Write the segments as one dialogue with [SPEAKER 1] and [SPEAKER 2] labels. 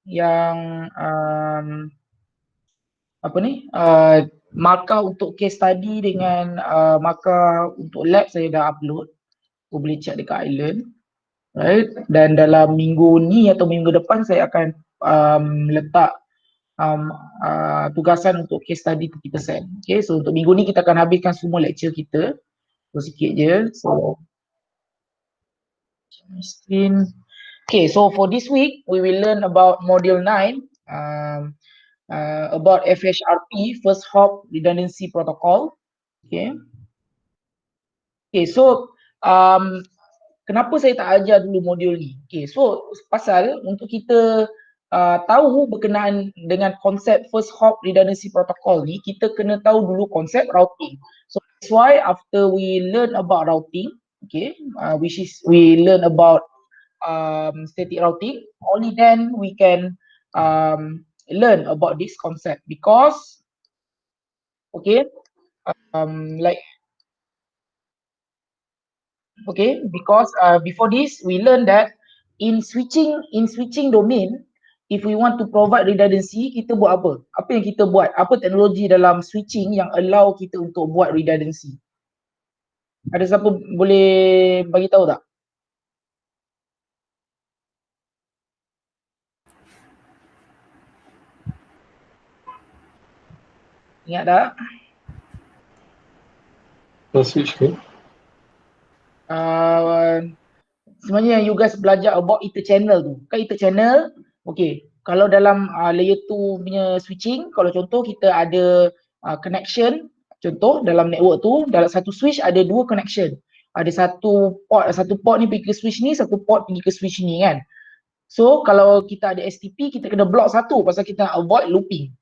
[SPEAKER 1] yang apa ni, markah untuk case study dengan markah untuk lab saya dah upload. Kau boleh check dekat Island, right? Dan dalam minggu ni atau minggu depan saya akan letak tugasan untuk case study 30%. Okay, so untuk minggu ni kita akan habiskan semua lecture kita. So sikit je. So screen. Okay, so for this week we will learn about module 9, about FHRP, first hop redundancy protocol. Okay. Okay, so kenapa saya tak ajar dulu modul ni? Okay, so pasal untuk kita tahu berkenaan dengan konsep first hop redundancy protocol ni, kita kena tahu dulu konsep routing. So that's why after we learn about routing, okay, which is we learn about static routing, only then we can learn about this concept, because okay, like okay, because before this we learned that in switching domain, if we want to provide redundancy, kita buat apa? Apa yang kita buat? Apa teknologi dalam switching yang allow kita untuk buat redundancy? Ada siapa boleh bagi tahu tak? Ingat tak?
[SPEAKER 2] Switch ke?
[SPEAKER 1] Sebenarnya yang you guys belajar about ether channel tu. Kan ether channel, okay, kalau dalam layer 2 punya switching, kalau contoh kita ada connection, contoh dalam network tu, dalam satu switch ada dua connection. Ada satu port ni pergi ke switch ni, satu port pergi ke switch ni kan. So kalau kita ada STP, kita kena block satu pasal kita nak avoid looping.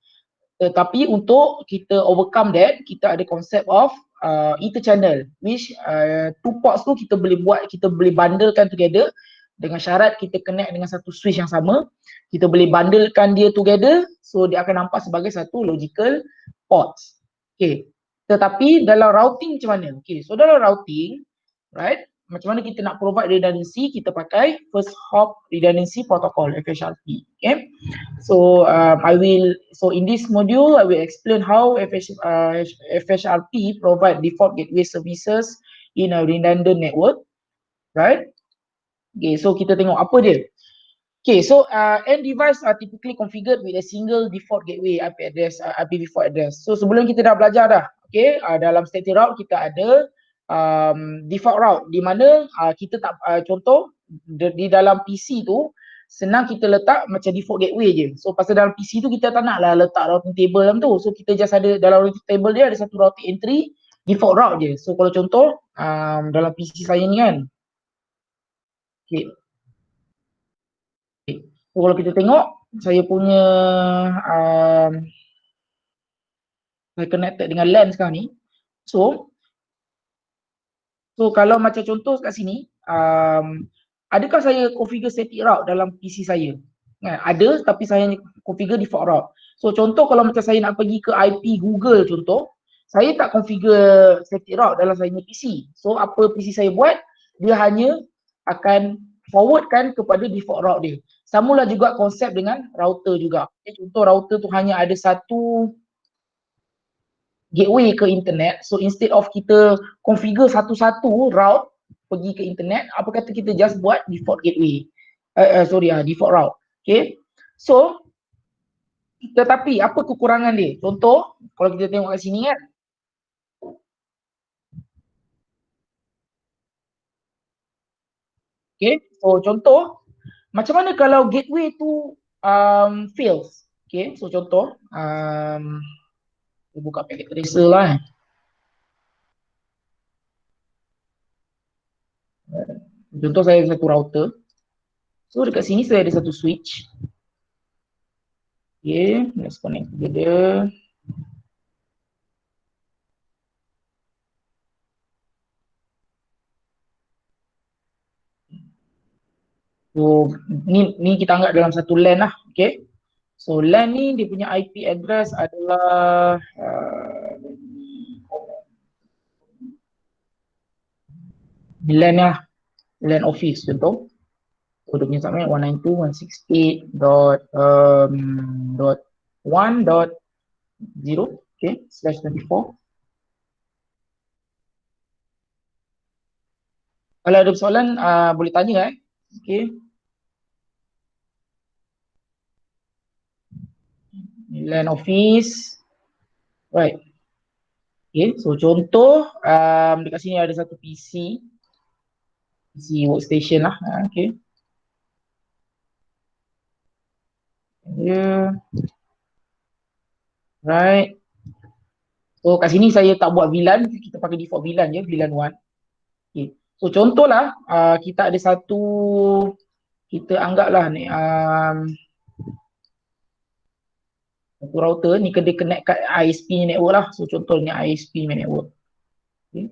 [SPEAKER 1] Tetapi untuk kita overcome that, kita ada konsep of ether channel, which two ports tu kita boleh buat, kita boleh bundlekan together dengan syarat kita connect dengan satu switch yang sama. Kita boleh bundlekan dia together, so dia akan nampak sebagai satu logical ports. Okay, tetapi dalam routing macam mana? Okay, so dalam routing, right, macam mana kita nak provide redundancy, kita pakai first hop redundancy protocol, FHRP. Okay, so in this module I will explain how FHRP provide default gateway services in a redundant network, right? Okay, so kita tengok apa dia. Okay, so end device are typically configured with a single default gateway IP address, IPv4 address. So sebelum kita dah belajar dah, okay, dalam static route kita ada default route di mana kita tak contoh di dalam PC tu senang kita letak macam default gateway je. So pasal dalam PC tu kita tak naklah letak routing table dalam tu. So kita just ada dalam routing table dia ada satu routing entry default route je. So kalau contoh dalam PC saya ni kan, okay. So kalau kita tengok saya punya saya connected dengan LAN sekarang ni. So kalau macam contoh kat sini, adakah saya configure static route dalam PC saya? Ada, tapi saya configure default route. So contoh kalau macam saya nak pergi ke IP Google contoh, saya tak configure static route dalam saya punya PC. So apa PC saya buat, dia hanya akan forwardkan kepada default route dia. Samalah juga konsep dengan router juga. Contoh router tu hanya ada satu gateway ke internet. So instead of kita configure satu-satu route pergi ke internet, apa kata kita just buat default gateway. Default route. Okay. So tetapi apa kekurangan dia? Contoh kalau kita tengok kat sini kan. Okay. So contoh macam mana kalau gateway tu fails. Okay. So contoh buka packet tracer lah. Contoh saya ada satu router. So dekat sini saya ada satu switch. Okay, let's connect together. So ni kita anggap dalam satu LAN lah, okay. So LAN ni dia punya IP address adalah LAN lah, LAN office contoh. dia punya subnet 192.168.1.0, okay, /24. Kalau ada soalan boleh tanya okay. LAN office, right. Okay, so contoh dekat sini ada satu PC workstation lah, okay. Dia, right. So kat sini saya tak buat VLAN, kita pakai default VLAN je, VLAN 1. Okay. So contohlah kita ada satu, kita anggaplah ni satu router ni kena connect kat ISP network lah. So contohnya ISP network. Okay.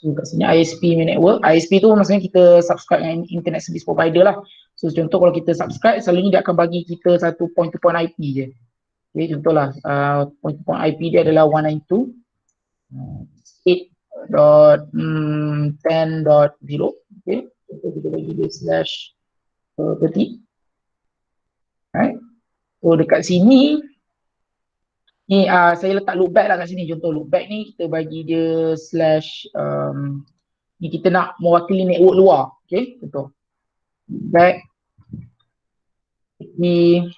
[SPEAKER 1] So kat sini ISP network. ISP tu maksudnya kita subscribe dengan internet service provider lah. So contoh kalau kita subscribe, selalunya dia akan bagi kita satu point to point IP je. Okay, contohlah point to point IP dia adalah 192.8.10.0. Okay, contoh kita bagi dia /30. Right. So dekat sini ni saya letak loopback lah kat sini. Contoh loopback ni kita bagi dia ni kita nak mewakili network luar. Okay, contoh loopback ni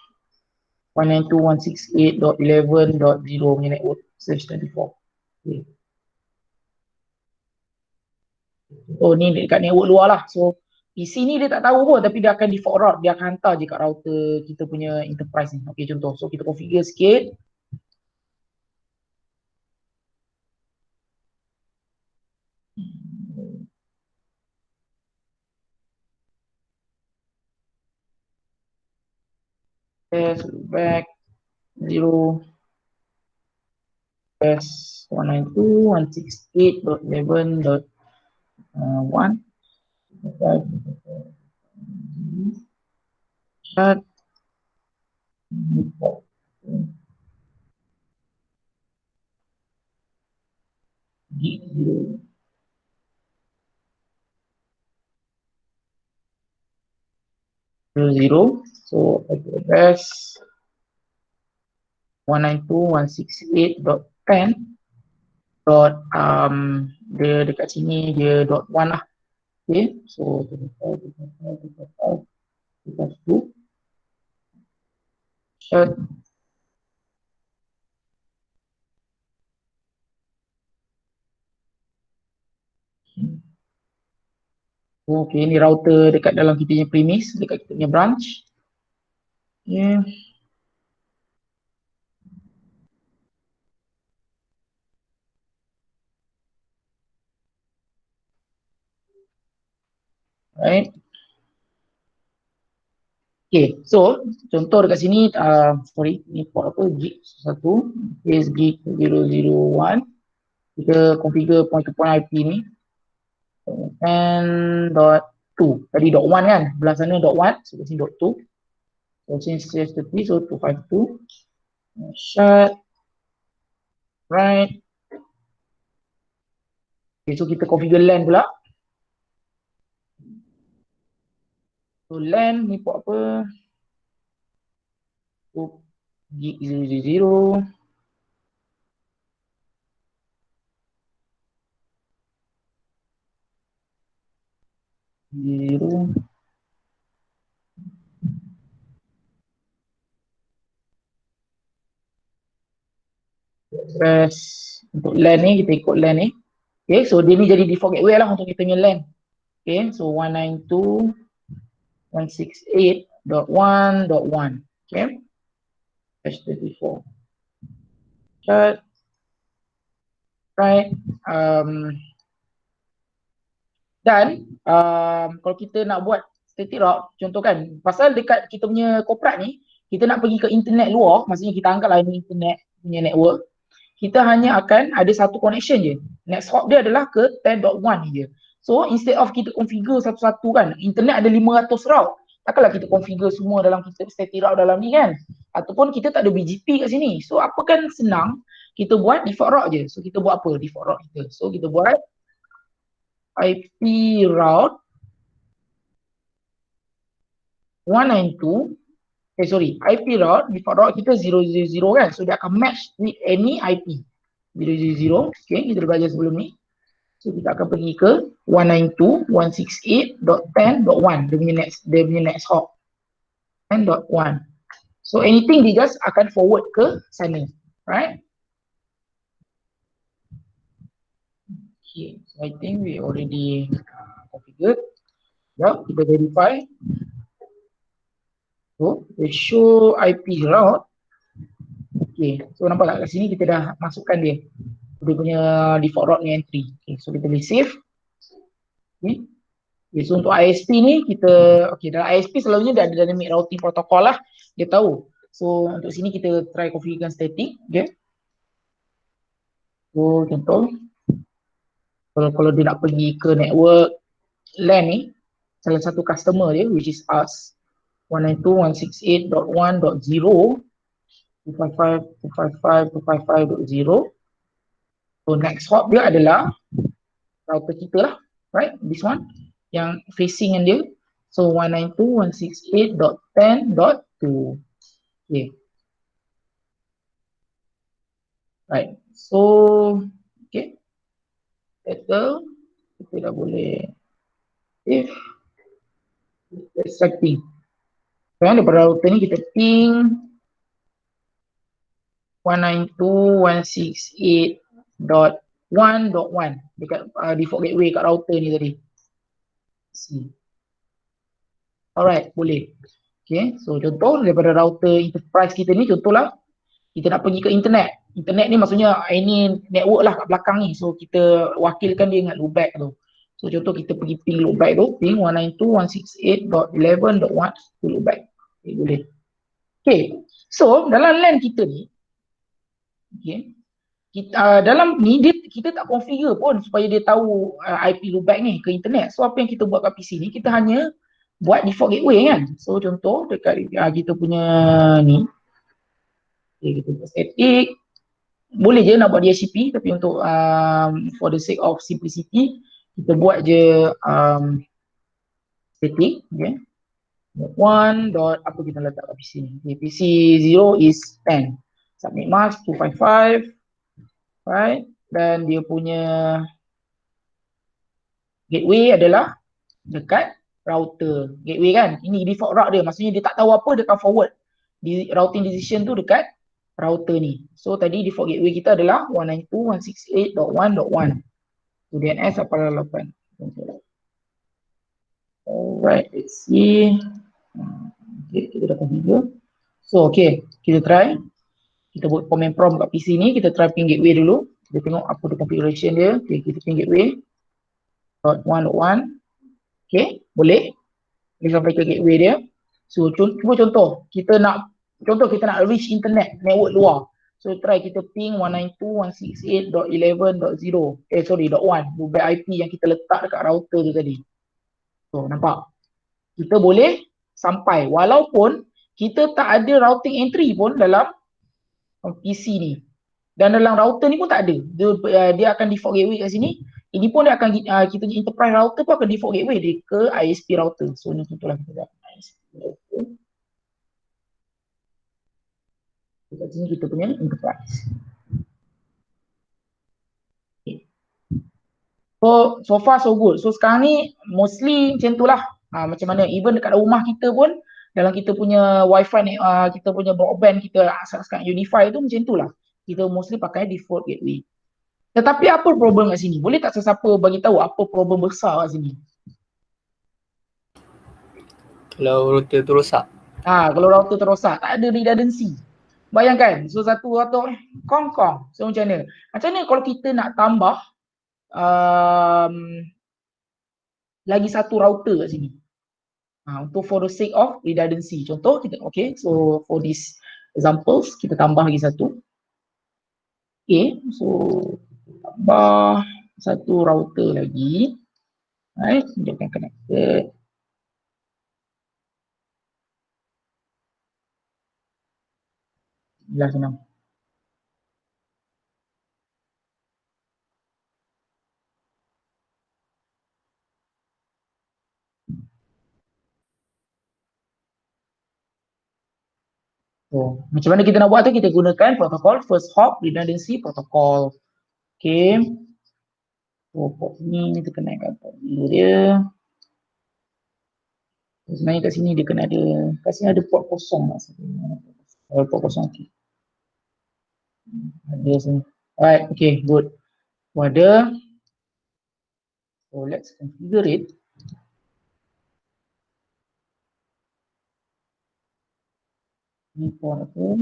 [SPEAKER 1] 192.168.11.0 punya network /24. Okay. Oh ni dekat network luar lah. So PC ni dia tak tahu pun, tapi dia akan default route, dia akan hantar je kat router kita punya enterprise ni. Okay, contoh. So kita configure sikit. Back 0 192.168.11.1 start gig 0 so address 192.168.10 dia dekat sini dia .1 lah. Okay, so start okay, ni router dekat dalam kita punya premise, dekat kita punya branch. Okay. Right. Okay, so contoh dekat sini, sorry, ni port apa, gig 1, is gig 001. Kita configure point to point IP ni. And .2, tadi .1 kan, belah sana .1, so kat sini .2. So change /30, so 252. Shut. Right. Okay, so kita configure LAN pula. So LAN ni port apa? So gig 000. Press untuk LAN ni, kita ikut LAN ni. Okay, so dia ni jadi default gateway lah untuk kita punya LAN. Okay, so 192.168.1.1. Okay, /34. Shut. Right. Dan kalau kita nak buat static route, contoh kan, pasal dekat kita punya korporat ni, kita nak pergi ke internet luar, maksudnya kita anggaplah ini internet punya network, kita hanya akan ada satu connection je. Next hop dia adalah ke 10.1 ni je. So instead of kita configure satu-satu kan, internet ada 500 route. Takkanlah kita configure semua dalam kita static route dalam ni kan. Ataupun kita tak ada BGP kat sini. So apa kan senang, kita buat default route je. So kita buat apa default route kita. So kita buat IP route 192, IP route, default route kita 000 kan. So dia akan match with any IP 000. Okay, kita dah belajar sebelum ni. So kita akan pergi ke 192.168.10.1 dia punya next hop 10.1. So anything dia just akan forward ke sana, right? Okay, so I think we already configured. Jap, kita verify. So we show IP route. Okay, so nampak tak kat sini kita dah masukkan dia punya default route ni entry. Okay, so kita boleh save. Okay. Okay, so untuk ISP ni kita, okay, dalam ISP selalunya dia ada dynamic routing protocol lah, dia tahu. So untuk sini kita try configurekan static, okay. So contoh, kalau dia nak pergi ke network LAN ni, salah satu customer dia which is us, 192.168.1.0, 255.255.255.0. So next hop dia adalah router kita lah, right? This one yang facing yang dia. So 192.168.10.2. Okay. Right. So okay. Settle. Kita dah boleh if setting. Sekarang daripada router ni kita ping 192.168.1.1 dekat default gateway kat router ni tadi. Alright, boleh. Okay, so contoh daripada router enterprise kita ni, contohlah kita nak pergi ke internet. Internet ni maksudnya ini network lah kat belakang ni. So kita wakilkan dia dengan loopback tu. So contoh kita pergi ping loopback tu, ping 192.168.11.1 tu loopback. Okay, boleh. Okay, so dalam LAN kita ni, okay, kita, dalam ni kita tak configure pun supaya dia tahu IP loopback ni ke internet. So apa yang kita buat kat PC ni, kita hanya buat default gateway kan. So contoh dekat kita punya ni, okay, kita buat static, boleh je nak buat DHCP tapi untuk for the sake of simplicity kita buat je static, okay. One dot apa kita letak kat PC ni, okay, PC 0 is 10, submit mask 255, right, dan dia punya gateway adalah dekat router gateway kan. Ini default route dia, maksudnya dia tak tahu apa, dia akan forward di routing decision tu dekat router ni. So tadi default gateway kita adalah 192.168.1.1. So DNS 88. Alright, let's see. Okay, kita dah configure. So okay, kita try. Kita buat command prompt kat PC ni, kita try ping gateway dulu. Kita tengok apa the configuration dia. Okay, kita ping gateway. .1.1. Okay, boleh. Kita sampai ke gateway dia. So cuba contoh, kita nak reach internet, network luar. So try kita ping 192.168.11.0. .1, loopback IP yang kita letak dekat router tu tadi. So nampak? Kita boleh sampai walaupun kita tak ada routing entry pun dalam PC ni. Dan dalam router ni pun tak ada. Dia akan default gateway kat sini. Ini pun dia akan kita enterprise router pun akan default gateway dia ke ISP router. So ni contohlah kita buat ISP router. Kat sini kita punya enterprise. Okay. So far so good. So sekarang ni mostly macam tu lah. Macam mana even dekat rumah kita pun dalam kita punya wifi ni, kita punya broadband kita asaskan Unify tu macam tu lah. Kita mostly pakai default gateway. Tetapi apa problem kat sini? Boleh tak sesiapa bagi tahu apa problem besar kat sini?
[SPEAKER 2] Kalau router tu rosak.
[SPEAKER 1] Kalau router terosak, tak ada redundancy. Bayangkan, so satu router kong. So macam mana? Macam mana kalau kita nak tambah lagi satu router kat sini? Untuk for the sake of redundancy. Contoh kita, okay, so for this examples kita tambah lagi satu. Okay, so tambah satu router lagi. Right, dia akan connected. Inilah senang. So, macam mana kita nak buat tu, kita gunakan protokol first hop redundancy protocol. Okay. So, port ni kita kenakan port dulu dia. So, sebenarnya kat sini dia kena ada, kat sini ada port kosong lah. Port kosong, okay. Ada sini. Alright, okay, good. So, ada. So, let's configure it. Ni port apa?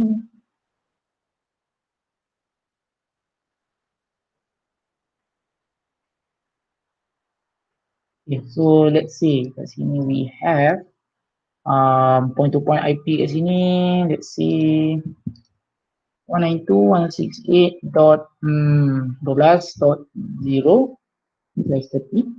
[SPEAKER 1] Okay, so let's see, kat sini we have point to point IP kat sini, let's see 192.168.12.0 plus 30.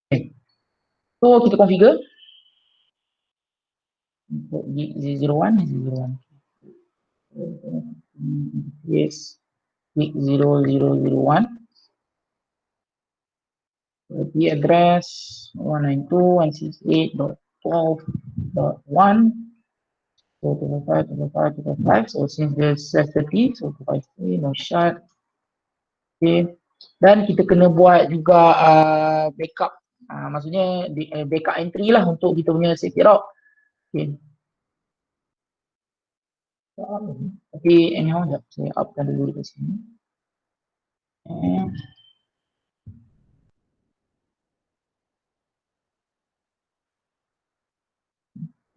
[SPEAKER 1] Okay. So kita configure untuk Z01, yes, 0001. The address 192.168.12.1. So 255, so since there's 30, so 253, no shut. Okay. Dan kita kena buat juga backup, maksudnya backup entry lah untuk kita punya safety route. Okay. Tapi anyhow, sekejap, saya upkan dulu di sini.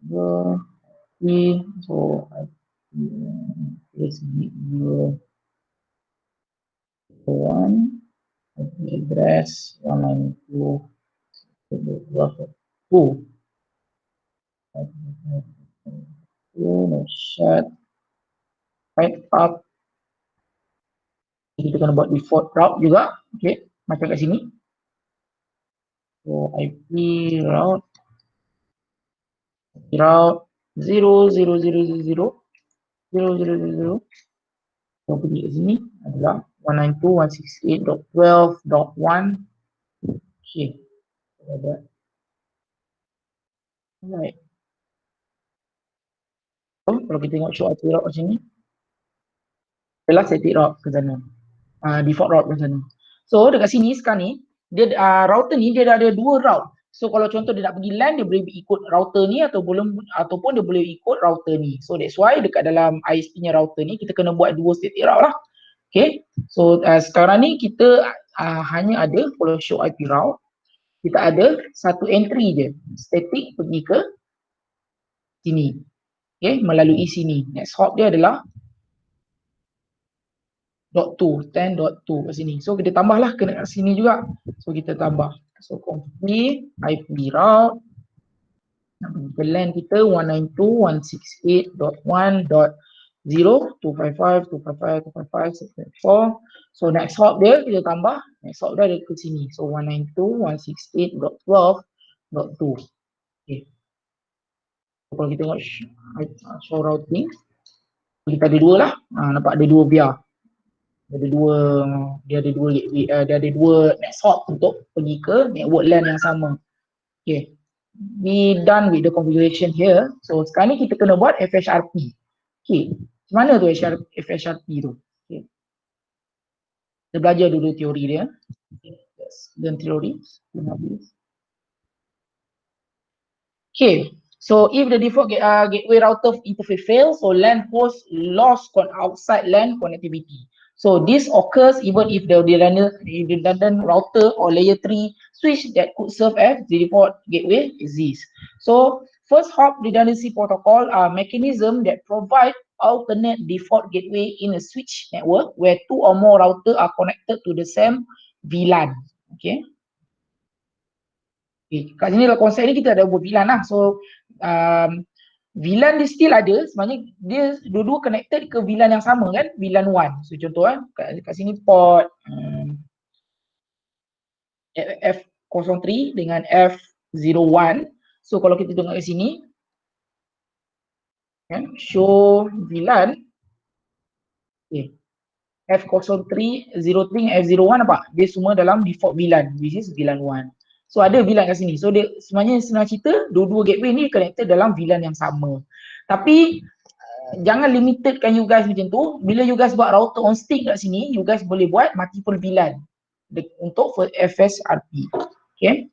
[SPEAKER 1] So this one address 192.2. No shut. Right up. Kita kena buat default route juga, okay, macam kat sini. So IP route 0.0.0.0.0.0.0. So pergi ke sini adalah 192.168.12.1. Okay. Alright. So, kalau kita tengok show IP route macam ni, adalah static route ke sana, default route ke sana. So dekat sini sekarang ni, dia router ni dia ada dua route. So kalau contoh dia nak pergi LAN, dia boleh ikut router ni ataupun dia boleh ikut router ni. So that's why dekat dalam ISP-nya router ni kita kena buat dua static route lah. Okay. So sekarang ni kita hanya ada, kalau show IP route, kita ada satu entry je, static pergi ke sini. Okay, melalui sini. Next hop dia adalah .2 kat sini. So kita tambahlah kena kat sini juga. So kita tambah. So config IP route. Nak pergi ke LAN kita 192.168.1.0.255.255.255.6.4. So next hop dia kita tambah. Next hop dia ada ke sini. So 192.168.12.2. Okay. So, kalau kita tengok show routing, kita ada dua lah. Nampak ada dua biar. Dia ada dua next hop untuk pergi ke network LAN yang sama. Okay, we done with the configuration here. So sekarang ni kita kena buat FHRP. Okay, macam mana tu FHRP tu? Okay, kita belajar dulu teori dia. Yes, dan teori. Okay, so if the default gateway router interface fails, so LAN host lost outside LAN connectivity. So this occurs even if the redundant router or layer 3 switch that could serve as the default gateway exists. So first hop redundancy protocol are mechanism that provide alternate default gateway in a switch network where two or more routers are connected to the same VLAN. Okay. Okay, kat sini lah konsep ni kita ada buat VLAN lah. So VLAN dia still ada, sebenarnya dia dua-dua connected ke VLAN yang sama kan, VLAN 1. So contoh kat sini port F03 dengan F01. So kalau kita tengok kat sini kan, show VLAN F03, 03 dengan F01 nampak? Dia semua dalam default VLAN, which is VLAN 1. So ada VLAN kat sini. So dia sebenarnya senang cerita, dua-dua gateway ni connected dalam VLAN yang sama. Tapi jangan limitedkan you guys macam tu. Bila you guys buat router on stick kat sini, you guys boleh buat multiple VLAN untuk FSRP. Okay.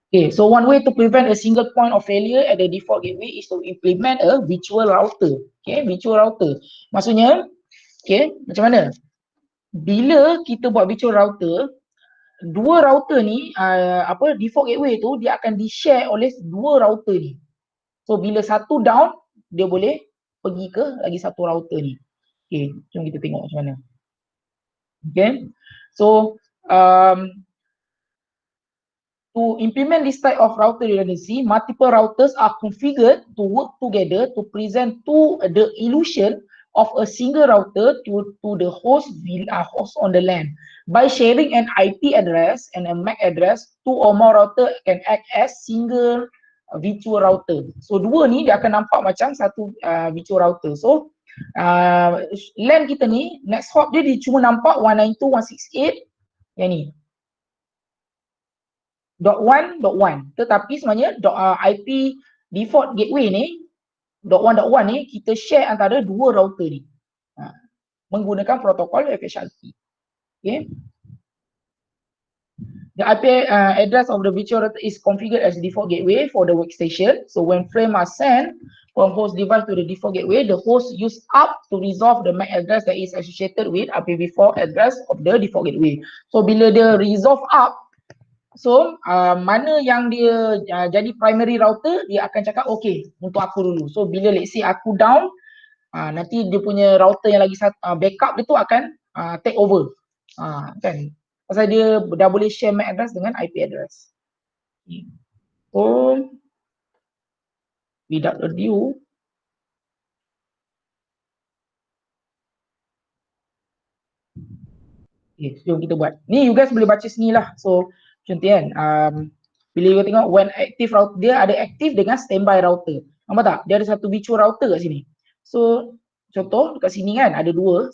[SPEAKER 1] Okay, so one way to prevent a single point of failure at the default gateway is to implement a virtual router. Okay, virtual router. Maksudnya, okay, macam mana? Bila kita buat virtual router, dua router ni, default gateway tu, dia akan di-share oleh dua router ni. So, bila satu down, dia boleh pergi ke lagi satu router ni. Okay, jom kita tengok macam mana. Okay, so, to implement this type of router redundancy, multiple routers are configured to work together to present the illusion of a single router to the host on the LAN. By sharing an IP address and a MAC address, two or more router can act as single virtual router. So dua ni dia akan nampak macam satu virtual router. So LAN kita ni, next hop dia cuma nampak 192.168 yang ni. .1.1, tetapi sebenarnya IP default gateway ni .1.1 ni kita share antara dua router ni menggunakan protokol FHRP. Okay. The IP address of the virtual router is configured as default gateway for the workstation. So when frame are sent from host device to the default gateway, the host use up to resolve the MAC address that is associated with IPv4 address of the default gateway. So bila dia resolve up, so mana yang dia jadi primary router, dia akan cakap okay untuk aku dulu. So bila let's say aku down, nanti dia punya router yang lagi backup dia tu akan take over. Kan? Pasal dia dah boleh share MAC address dengan IP address. So without ado, jom kita buat. Ni you guys boleh baca sini lah. So contoh kan, bila you tengok when active router, dia ada active dengan standby router. Nampak tak? Dia ada satu virtual router kat sini. So contoh dekat sini kan ada dua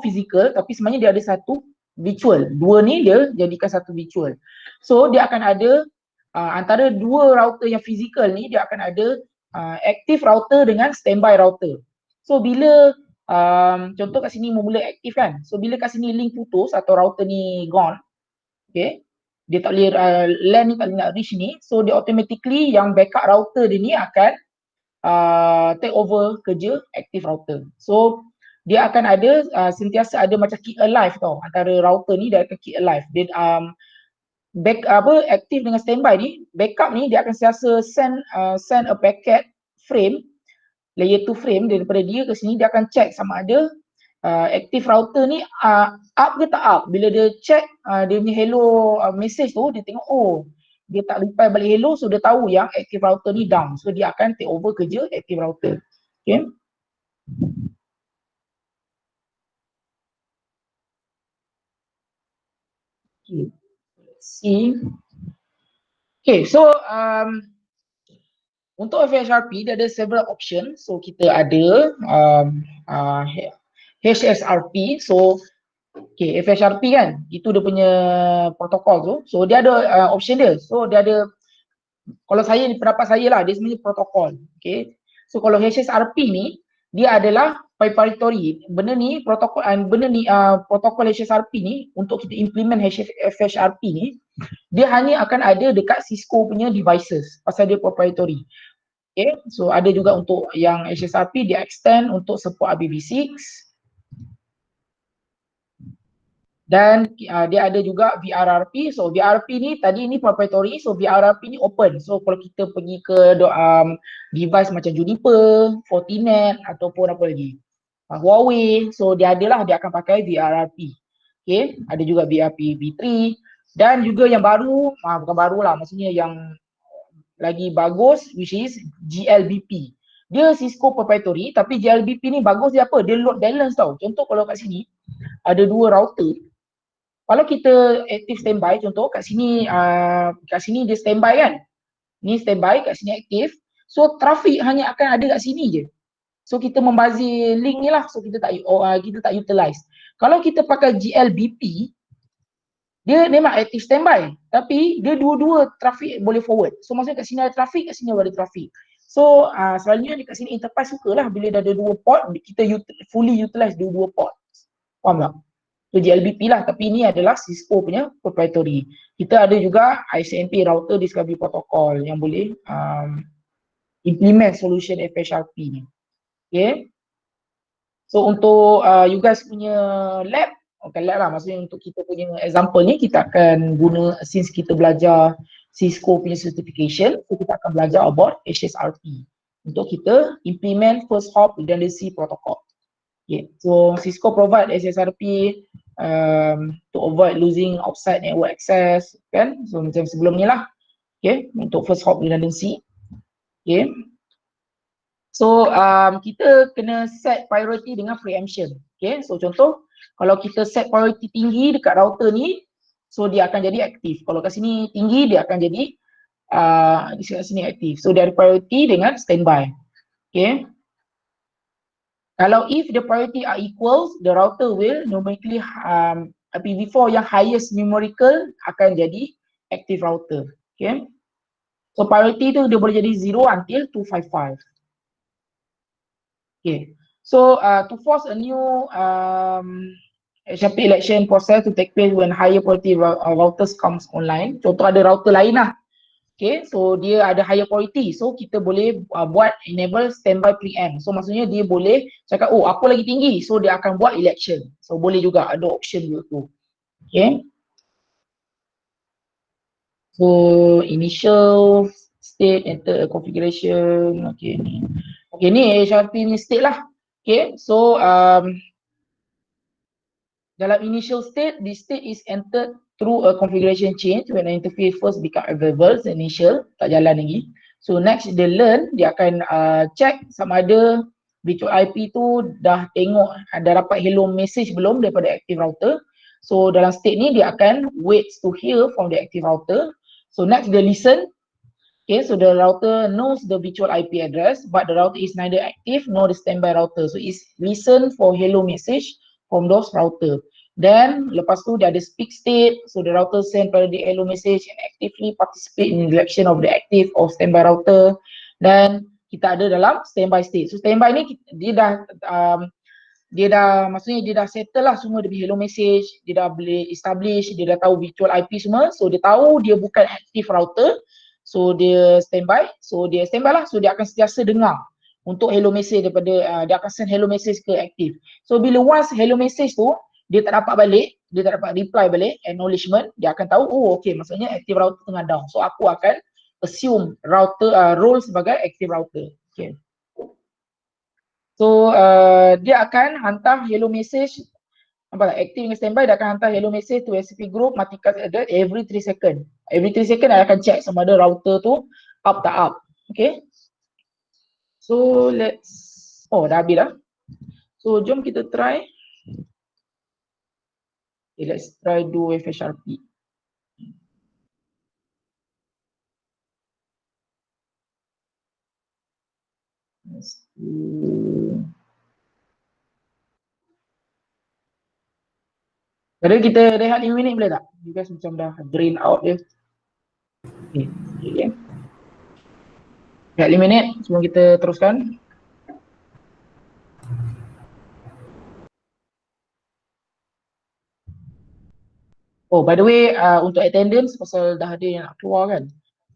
[SPEAKER 1] physical, tapi sebenarnya dia ada satu virtual. Dua ni dia jadikan satu virtual. So dia akan ada antara dua router yang physical ni, dia akan ada active router dengan standby router. So bila contoh kat sini mula aktif kan. So bila kat sini link putus atau router ni gone, okay, dia tak boleh LAN ni tak boleh nak reach ni, so dia automatically yang backup router dia ni akan take over kerja active router. So dia akan ada sentiasa ada macam keep alive tau, antara router ni dia akan keep alive. Dia active dengan standby ni, backup ni dia akan sentiasa send a packet frame, layer 2 frame daripada dia ke sini. Dia akan check sama ada active router ni up ke tak up. Bila dia check dia punya hello message tu, dia tengok oh dia tak reply balik hello, so dia tahu yang active router ni down. So dia akan take over kerja active router. Okay. Okay. Let's see. Okay, so untuk FHRP dia ada several option. So kita ada HSRP. So okay, FHRP kan, itu dia punya protokol tu. So dia ada option dia. So dia ada, kalau saya ni pendapat saya lah, dia sebenarnya protokol. Okay. So kalau HSRP ni dia adalah proprietary. Benda ni protokol HSRP ni untuk kita implement FHRP ni, dia hanya akan ada dekat Cisco punya devices pasal dia proprietary. Okay, so ada juga untuk yang HSRP dia extend untuk support IPv6. Dan dia ada juga VRRP. So VRRP ni tadi ni proprietary, so VRRP ni open. So kalau kita pergi ke device macam Juniper, Fortinet ataupun apa lagi, Huawei, so dia adalah dia akan pakai VRRP. Okay, ada juga VRP v3 dan juga yang baru, bukan baru lah, maksudnya yang lagi bagus, which is GLBP. Dia Cisco proprietary, tapi GLBP ni bagus dia apa? Dia load balance tau. Contoh kalau kat sini ada dua router. Kalau kita active standby, contoh kat sini dia standby kan. Ni standby, kat sini aktif. So trafik hanya akan ada kat sini je. So kita membazir link ni lah. So kita tak utilize. Kalau kita pakai GLBP, dia memang active standby, tapi dia dua-dua trafik boleh forward. So maksudnya kat sini ada trafik, kat sini ada trafik. So selalunya dekat sini enterprise sukalah bila dah ada dua port, kita fully utilize dua-dua port. Faham tak? So GLBP lah, tapi ini adalah Cisco punya proprietary. Kita ada juga ICMP, Router Discovery Protocol, yang boleh implement solution FHRP ni. Okay. So untuk you guys punya lab, bukan lab lah, maksudnya untuk kita punya example ni, kita akan guna, since kita belajar Cisco punya certification, so kita akan belajar about HSRP untuk kita implement first hop redundancy protocol. Okay. So Cisco provide HSRP to avoid losing offsite network access, kan? So macam sebelum ni lah, okay, untuk first hop redundancy. Okay. So kita kena set priority dengan preemption. Okay, so contoh kalau kita set priority tinggi dekat router ni, so dia akan jadi aktif. Kalau kat sini tinggi, dia akan jadi di sini aktif. So dia ada priority dengan standby. Okay. Kalau if the priority are equals, the router will numerically IPv4 yang highest numerical akan jadi active router. Okay. So priority tu dia boleh jadi 0 until 255. Okay. So to force a new HRP election process to take place when higher priority routers comes online. Contoh ada router lain lah. Okay, so dia ada higher priority. So kita boleh buat enable standby preempt. So maksudnya dia boleh cakap, oh aku lagi tinggi. So dia akan buat election. So boleh juga, ada option juga tu. Okay. So initial state, enter configuration. Okay ni. Okay ni HRP ni state lah. Okay, so dalam initial state, the state is entered through a configuration change when the interface first become available, initial, tak jalan lagi. So next dia learn, dia akan check sama ada virtual IP tu dah tengok, dah dapat hello message belum daripada active router. So dalam state ni dia akan wait to hear from the active router. So next dia listen. Okay, so the router knows the virtual IP address, but the router is neither active nor the standby router. So it's listen for hello message from those router. Then lepas tu dia ada speak state, so the router send pada the hello message and actively participate in the election of the active or standby router. Dan kita ada dalam standby state. So standby ni dia dah maksudnya dia dah settle lah semua, dia hello message, dia dah boleh establish, dia dah tahu virtual IP semua, so dia tahu dia bukan active router, so dia standby lah, so dia akan sentiasa dengar untuk hello message daripada dia akan send hello message ke active. So bila once hello message tu dia tak dapat balik, dia tak dapat reply balik, acknowledgement, dia akan tahu, oh okay, maksudnya active router tengah down, so aku akan assume router role sebagai active router. Okay. So dia akan hantar hello message, nampak tak, active dengan standby, dia akan hantar hello message to SCP group, matikan address every 3 second. Every 3 second dia akan check sama ada router tu up tak up. Okay. So dah habis dah. So jom kita try. Okay, let's try do FHRP. Let's do. Jadi kita rehat 5 minit boleh tak? You guys macam dah drain out dia. Okay. Rehat 5 minit sebelum kita teruskan. Oh, by the way, untuk attendance, pasal dah ada yang nak keluar kan.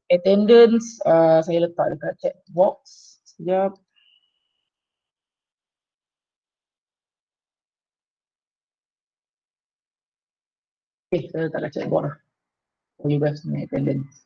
[SPEAKER 1] Attendance, saya letak dekat chat box. Sekejap. Okay, saya letak dekat chat box lah. For you guys punya attendance.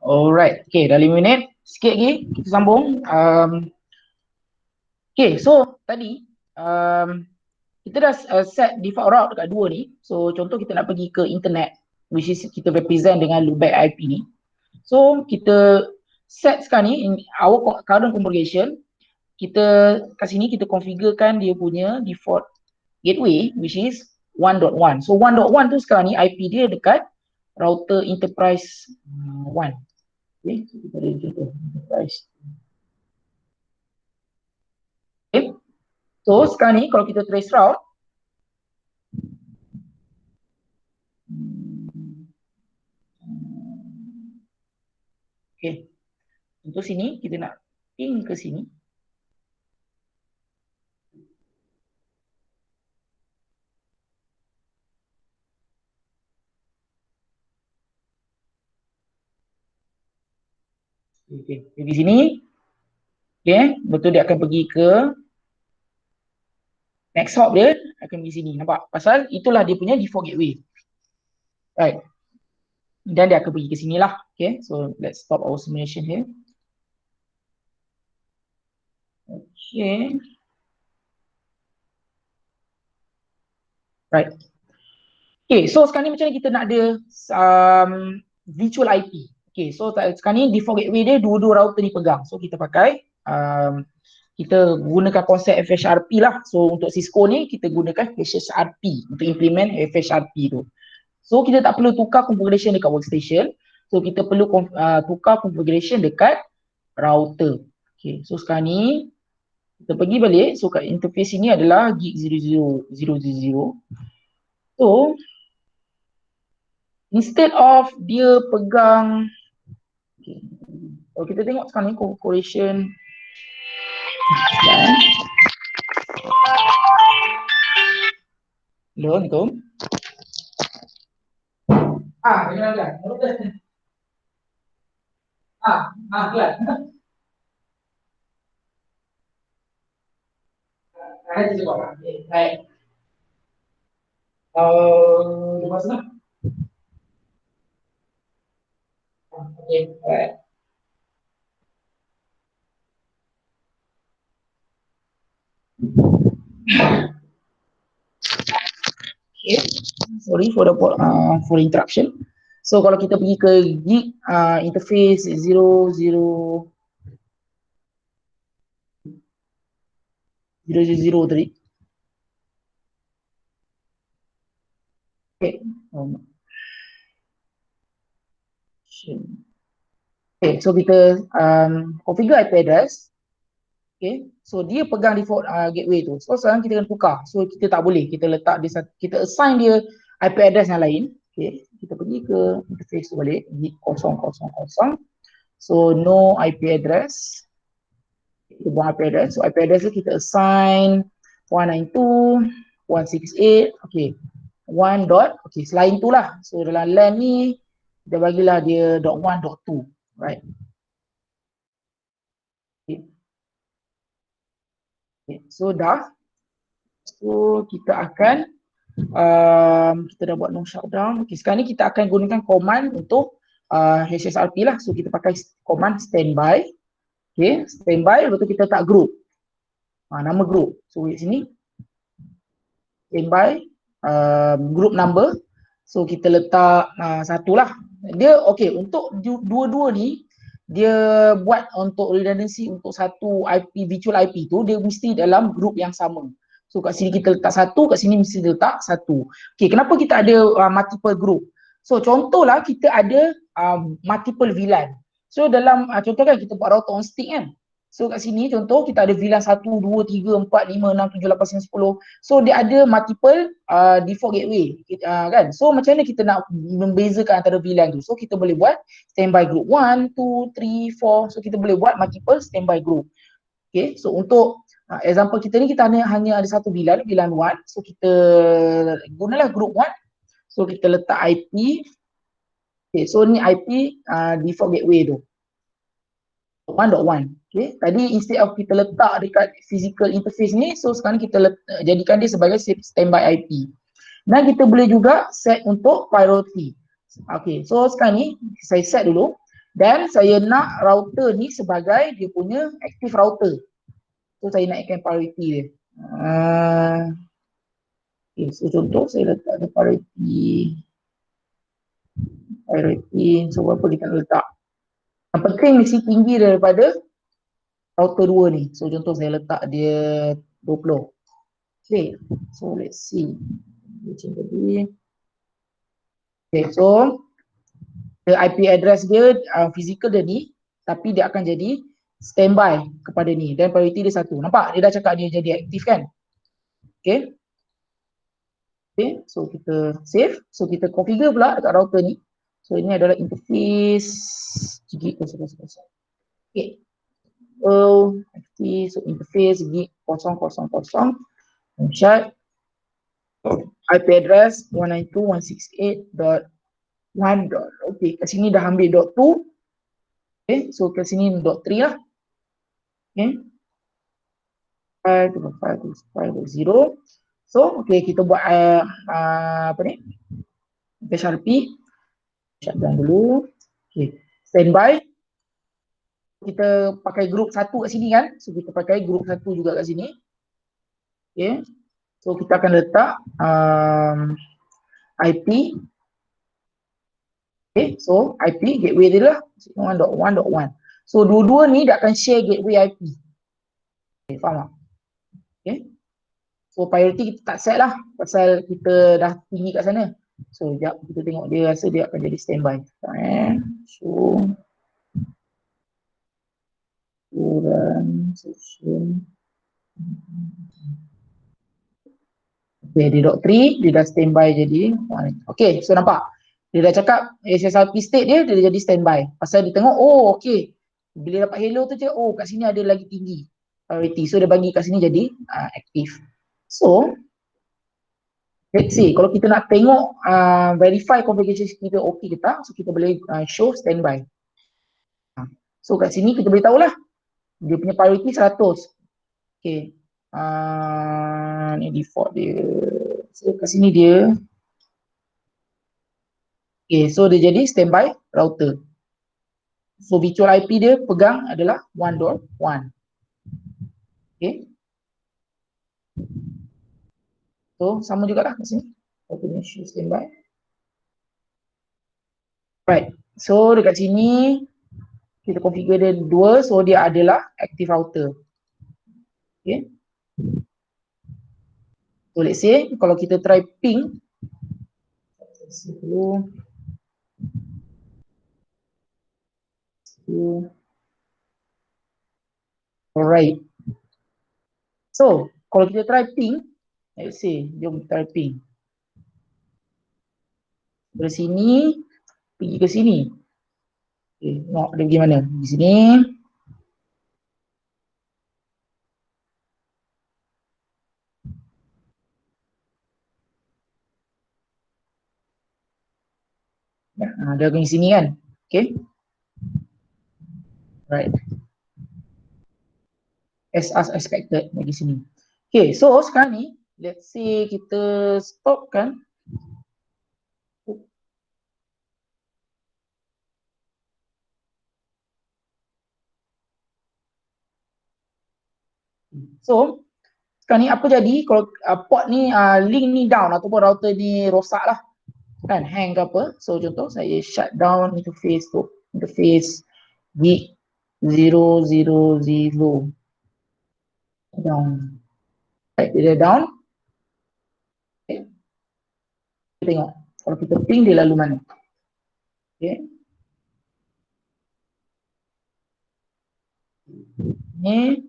[SPEAKER 1] Alright, okay, dah 5 minit. Sikit lagi, kita sambung. Okay, so tadi kita dah set default route dekat 2 ni. So contoh kita nak pergi ke internet, which is kita represent dengan loopback IP ni. So kita set sekarang ni, in our current configuration, kita kat sini kita configurekan dia punya default gateway, which is 1.1. So 1.1 tu sekarang ni IP dia dekat router enterprise 1. Okay, so kita ada contoh enterprise. Okay, so sekarang ni kalau kita trace route, okay, untuk sini kita nak ping ke sini. Okay, pergi sini. Okay, betul dia akan pergi ke next hop dia akan pergi sini. Nampak? Pasal itulah dia punya default gateway. Right. Dan dia akan pergi ke sini lah. Okay, so let's stop our simulation here. Okay. Right. Okay, so sekarang ni macam ni kita nak ada virtual IP. Okay, so sekarang ni default gateway dia dua-dua router ni pegang. So kita pakai, kita gunakan konsep FHRP lah. So untuk Cisco ni kita gunakan FHRP untuk implement FHRP tu. So kita tak perlu tukar configuration dekat workstation. So kita perlu tukar configuration dekat router. Okay, so sekarang ni kita pergi balik. So kat interface ini adalah gig 0000. So instead of dia pegang, okay, kalau kita tengok sekarang ni configuration, hello, Assalamualaikum. Kenalan. Kenalan. Ada cuba. Baik. Lepas sana. Okay, alright. Okay, sorry for the interruption. So kalau kita pergi ke gig interface 00 tadi. Okay. Okay, so kita configure IP address. Okay, so dia pegang default gateway tu. So sekarang kita kena tukar. So kita tak boleh, kita letak dia, kita assign dia IP address yang lain. Okay, kita pergi ke interface tu balik, git 000. So no IP address. Kita buang IP address. So IP address tu kita assign 192.168. Okay, 1 dot. Okay, selain tu lah. So dalam LAN ni kita bagilah dia .1.2, right? Okay, so dah. So kita akan kita dah buat no shutdown. Okay, sekarang ni kita akan gunakan command untuk HSRP lah. So kita pakai command standby. Okay, standby, lepas tu kita letak group. Nama group. So kat sini standby group number. So kita letak satu lah. Dia okay, untuk dua-dua ni dia buat untuk redundancy untuk satu IP, virtual IP tu dia mesti dalam group yang sama. So kat sini kita letak satu, kat sini mesti letak satu. Okay, kenapa kita ada multiple group? So contohlah kita ada multiple VLAN. So dalam contoh kan kita buat router on stick kan. So kat sini contoh kita ada VLAN 1, 2, 3, 4, 5, 6, 7, 8, 9, 10. So dia ada multiple default gateway kan. So macam mana kita nak membezakan antara VLAN tu? So kita boleh buat standby group 1, 2, 3, 4. So kita boleh buat multiple standby group. Okay, so untuk example kita ni kita hanya ada satu VLAN 1. So kita gunalah group 1. So kita letak IP. Okay, so ni IP default gateway tu. 1.1. Okay, tadi instead of kita letak dekat physical interface ni, so sekarang kita jadikan dia sebagai standby IP. Dan kita boleh juga set untuk priority. Okay, so sekarang ni saya set dulu dan saya nak router ni sebagai dia punya active router. So saya naikkan priority dia. Okay, so contoh saya letak ada priority. So berapa kita nak letak? Yang penting mesti tinggi daripada router 2 ni. So contoh saya letak dia 20. Okay, so let's see. Okay, so the IP address dia physical dia ni, tapi dia akan jadi standby kepada ni dan priority dia 1. Nampak? Dia dah cakap dia jadi aktif kan? Okay. Okay, so kita save. So kita configure pula dekat router ni. So ini adalah interface gig 000. Okay. So interface gig 000. Shut. IP address 192.168.1. Okay, kat sini dah ambil .2. Okay, so kat sini .3 lah. Okay. 5.5.0. So, okay, kita buat apa ni? HRP. Shutdown dulu. Okay, standby. Kita pakai group 1 kat sini kan? So, kita pakai group 1 juga kat sini. Okay. So, kita akan letak IP. Okay, so IP gateway dia lah 1.1.1. So, dua-dua ni dia akan share gateway IP. Okay, faham tak? Okay. So priority kita tak set lah pasal kita dah tinggi kat sana. So sekejap kita tengok dia rasa dia akan jadi standby. So run session. Okay, dia .3 dia dah standby jadi. Okay, so nampak dia dah cakap SSRP state dia jadi standby. Pasal dia tengok oh okay, bila dapat hello tu je oh kat sini ada lagi tinggi priority. So dia bagi kat sini jadi aktif. So let's see, kalau kita nak tengok verify configuration kita okey ke tak, so kita boleh show standby. So kat sini kita boleh tahulah dia punya priority 100. Okay. Ni default dia. So kat sini dia. Okay, so dia jadi standby router. So virtual IP dia pegang adalah 1.1. Okay. So sama juga lah kat sini. Kita show standby. Right. So dekat sini kita configure dia 2, so dia adalah active router. Okay. So let's say kalau kita try ping, 10. Alright. So, kalau kita try ping, let's say, jom try ping. Dari sini, pergi ke sini. Okay, tengok dia pergi mana. Di sini. Dia pergi sini kan. Okay. Right. As expected, pergi sini. Okay, so sekarang ni, let's say kita stop kan. So, sekarang ni apa jadi kalau port ni link ni down ataupun router ni rosak lah. Kan, hang ke apa. So, contoh saya shut down interface tu. Interface gig 000 down. Right, dia down. Okay. Kita tengok. Kalau kita ping dia lalu mana. Okay. Ni.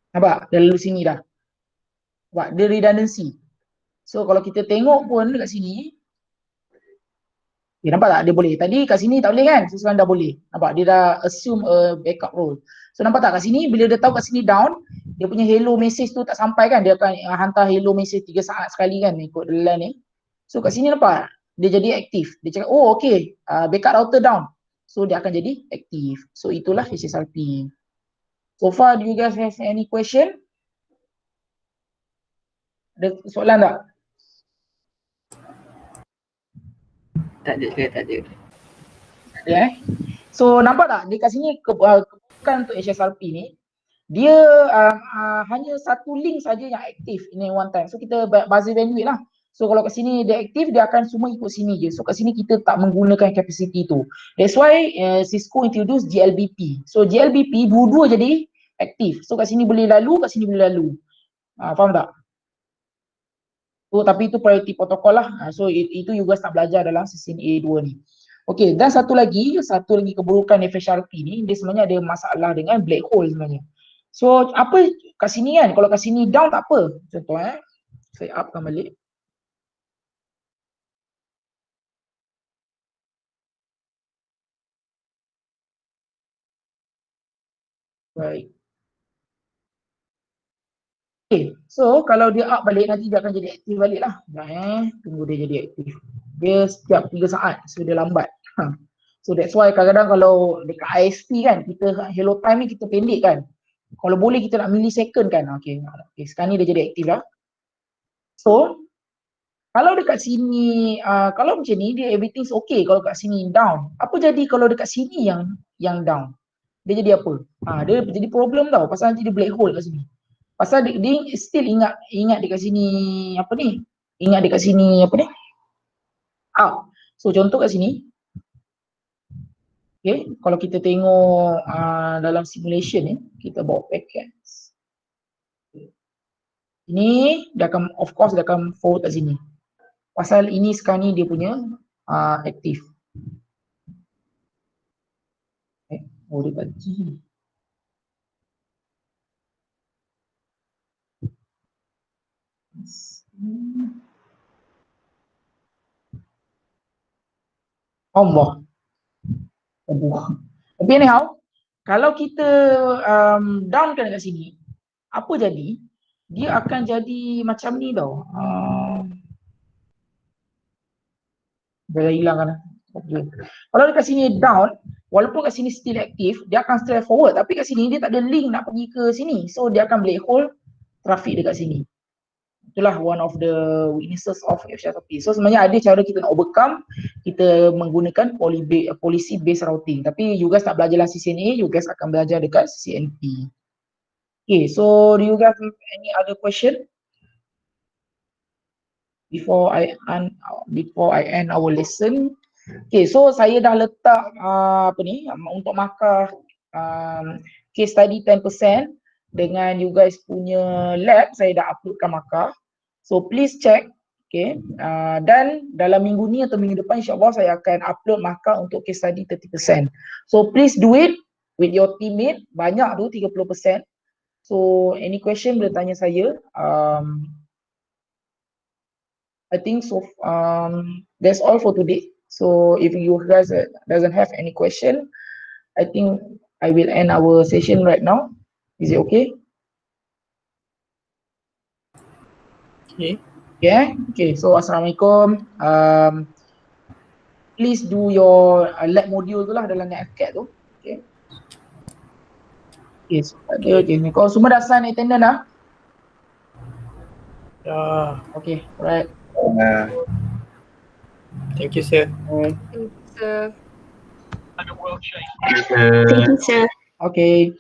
[SPEAKER 1] Nampak? Dia lalu sini dah. Nampak? Dia redundancy. So, kalau kita tengok pun dekat sini. Nampak tak? Dia boleh. Tadi kat sini tak boleh kan? So, sekarang dah boleh. Nampak? Dia dah assume a backup role. So, nampak tak kat sini? Bila dia tahu kat sini down, dia punya hello message tu tak sampai kan? Dia akan hantar hello message 3 saat sekali kan? Ikut LAN ni. So, kat sini nampak? Dia jadi aktif. Dia cakap, oh okay, backup router down. So, dia akan jadi aktif. So, itulah HSRP. So far, do you guys have any question? Ada soalan tak?
[SPEAKER 2] Tak ada ke, tak ada.
[SPEAKER 1] Ya. So nampak tak dekat sini kebukaan untuk HSRP ni dia hanya satu link saja yang aktif in one time. So kita buzzer bandwidth lah. So kalau kat sini dia aktif, dia akan semua ikut sini je. So kat sini kita tak menggunakan capacity tu. That's why Cisco introduce GLBP. So GLBP dua-dua jadi aktif. So kat sini boleh lalu, kat sini boleh lalu. Faham tak? So, tapi itu priority protocol lah. So itu you guys tak belajar dalam CCNA 2 ni. Okey, dan satu lagi keburukan FHRP ni, dia sebenarnya ada masalah dengan black hole sebenarnya. So, apa kat sini kan, kalau kat sini down tak apa. Contoh saya upkan balik. Right. Okay, so kalau dia up balik nanti dia akan jadi aktif balik lah. Tunggu dia jadi aktif. Dia setiap 3 saat, so dia lambat. So that's why kadang-kadang kalau dekat ISP kan, kita hello time ni kita pendek kan. Kalau boleh kita nak millisecond kan. Okay, sekarang ni dia jadi aktif lah. So, kalau dekat sini, kalau macam ni dia everything's okay. Kalau kat sini down, apa jadi kalau dekat sini yang down? Dia jadi apa? Dia jadi problem tau. Pasal nanti dia black hole kat sini. Pasal dia still ingat dekat sini apa ni? Ingat dekat sini apa ni? So contoh kat sini. Okay, kalau kita tengok dalam simulation ni, kita bawa packets. Ini dia akan, of course dia akan forward kat sini. Pasal ini sekarang ni dia punya aktif. Oh dia bagi. Allah. Tapi anyhow, kalau kita downkan kat sini, apa jadi? Dia akan jadi macam ni tau. Dia dah hilang kan. Okay. Kalau dekat sini down, walaupun kat sini still aktif, dia akan straight forward. Tapi kat sini dia tak ada link nak pergi ke sini. So dia akan black hole traffic dekat sini. Itulah one of the weaknesses of FHRP. So sebenarnya ada cara kita nak overcome, kita menggunakan policy based routing. Tapi you guys tak belajar dalam CCNA, you guys akan belajar dekat CCNP. Okay, so do you guys have any other question? Before I end our lesson. Okay, so saya dah letak apa ni untuk markah case study 10% dengan you guys punya lab saya dah uploadkan markah. So please check. Okay, dan dalam minggu ni atau minggu depan insyaAllah saya akan upload markah untuk case study 30%. So please do it with your teammate, banyak tu 30%. So any question boleh tanya saya. I think so that's all for today. So if you guys doesn't have any question, I think I will end our session right now. Is it okay?
[SPEAKER 3] Okay.
[SPEAKER 1] Yeah. Okay. So assalamualaikum. Please do your lab module tu lah dalam NetAcad tu. Okay. Okay. So, okay. Kau semua dah sign attendance dah? Okay. Alright.
[SPEAKER 3] Thank you, sir.
[SPEAKER 4] Sir.
[SPEAKER 5] Thank you, sir.
[SPEAKER 1] Okay.